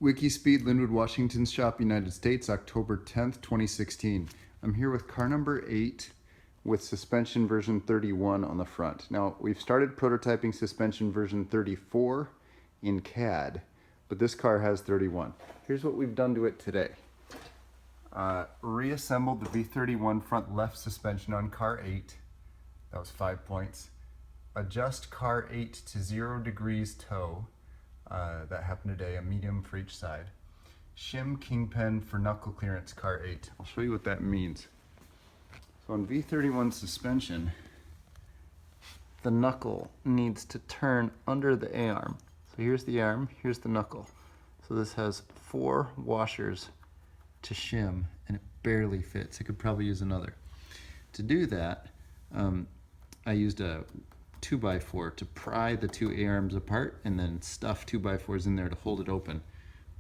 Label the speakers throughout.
Speaker 1: Wikispeed, Lynnwood, Washington Shop, United States, October 10th, 2016. I'm here with car number 8 with suspension version 31 on the front. Now, we've started prototyping suspension version 34 in CAD, but this car has 31. Here's what we've done to it today. Reassembled the V31 front left suspension on car 8. That was 5 points. Adjust car 8 to 0 degrees toe. That happened today, a medium for each side. Shim kingpin for knuckle clearance, car 8. I'll show you what that means. So on V31 suspension, the knuckle needs to turn under the A-arm. So here's the arm, here's the knuckle. So this has 4 washers to shim, and it barely fits. It could probably use another. To do that, I used a 2x4 to pry the 2 A-arms apart and then stuff 2x4s in there to hold it open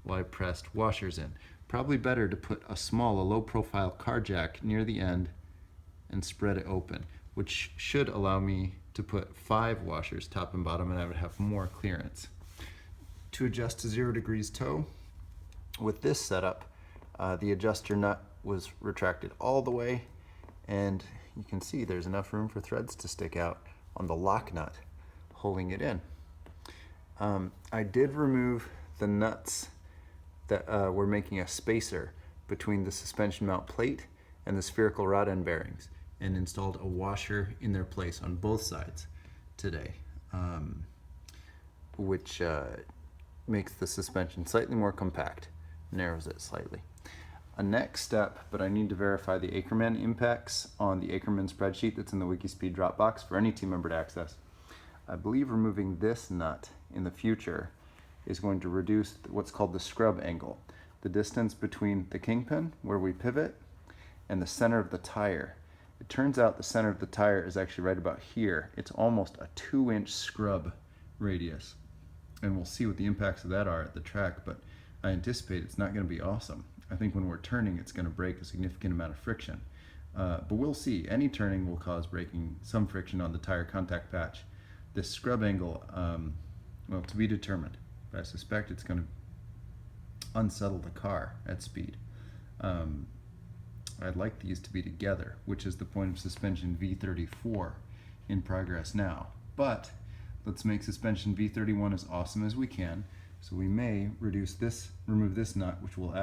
Speaker 1: while I pressed washers in. Probably better to put a low profile car jack near the end and spread it open, which should allow me to put 5 washers top and bottom, and I would have more clearance. To adjust to 0 degrees toe, with this setup, the adjuster nut was retracted all the way, and you can see there's enough room for threads to stick out on the lock nut holding it in. I did remove the nuts that were making a spacer between the suspension mount plate and the spherical rod end bearings, and installed a washer in their place on both sides today, which makes the suspension slightly more compact, narrows it slightly. A next step, but I need to verify the Ackerman impacts on the Ackerman spreadsheet that's in the Wikispeed Dropbox for any team member to access. I believe removing this nut in the future is going to reduce what's called the scrub angle, the distance between the kingpin, where we pivot, and the center of the tire. It turns out the center of the tire is actually right about here. It's almost a 2-inch scrub radius, and we'll see what the impacts of that are at the track, but I anticipate it's not going to be awesome. I think when we're turning, it's going to break a significant amount of friction. But we'll see. Any turning will cause breaking some friction on the tire contact patch. This scrub angle, well, to be determined, but I suspect it's going to unsettle the car at speed. I'd like these to be together, which is the point of suspension V34 in progress now. But let's make suspension V31 as awesome as we can. So we may remove this nut, which will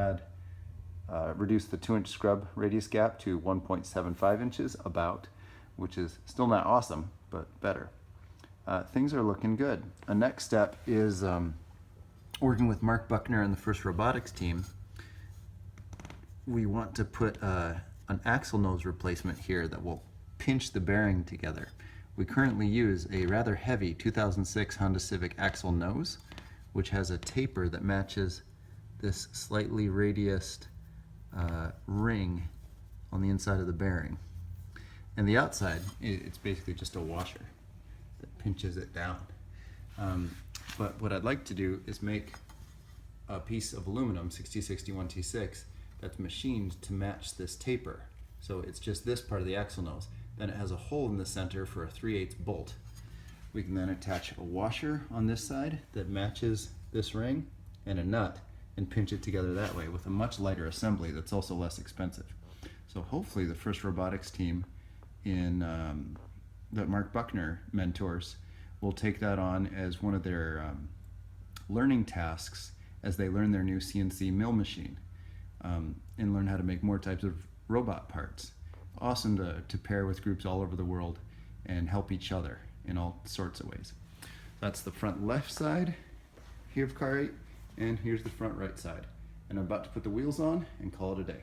Speaker 1: reduce the 2-inch scrub radius gap to 1.75 inches about, which is still not awesome, but better. Things are looking good. A next step is working with Mark Buckner and the First Robotics team. We want to put an axle nose replacement here that will pinch the bearing together. We currently use a rather heavy 2006 Honda Civic axle nose, which has a taper that matches this slightly radiused ring on the inside of the bearing. And the outside, it's basically just a washer that pinches it down. But what I'd like to do is make a piece of aluminum, 6061 T6, that's machined to match this taper. So it's just this part of the axle nose. Then it has a hole in the center for a 3/8 bolt. We can then attach a washer on this side that matches this ring and a nut and pinch it together that way with a much lighter assembly that's also less expensive. So hopefully the First Robotics team that Mark Buckner mentors will take that on as one of their learning tasks as they learn their new CNC mill machine and learn how to make more types of robot parts. Awesome to pair with groups all over the world and help each other in all sorts of ways. That's the front left side here of car 8, and here's the front right side. And I'm about to put the wheels on and call it a day.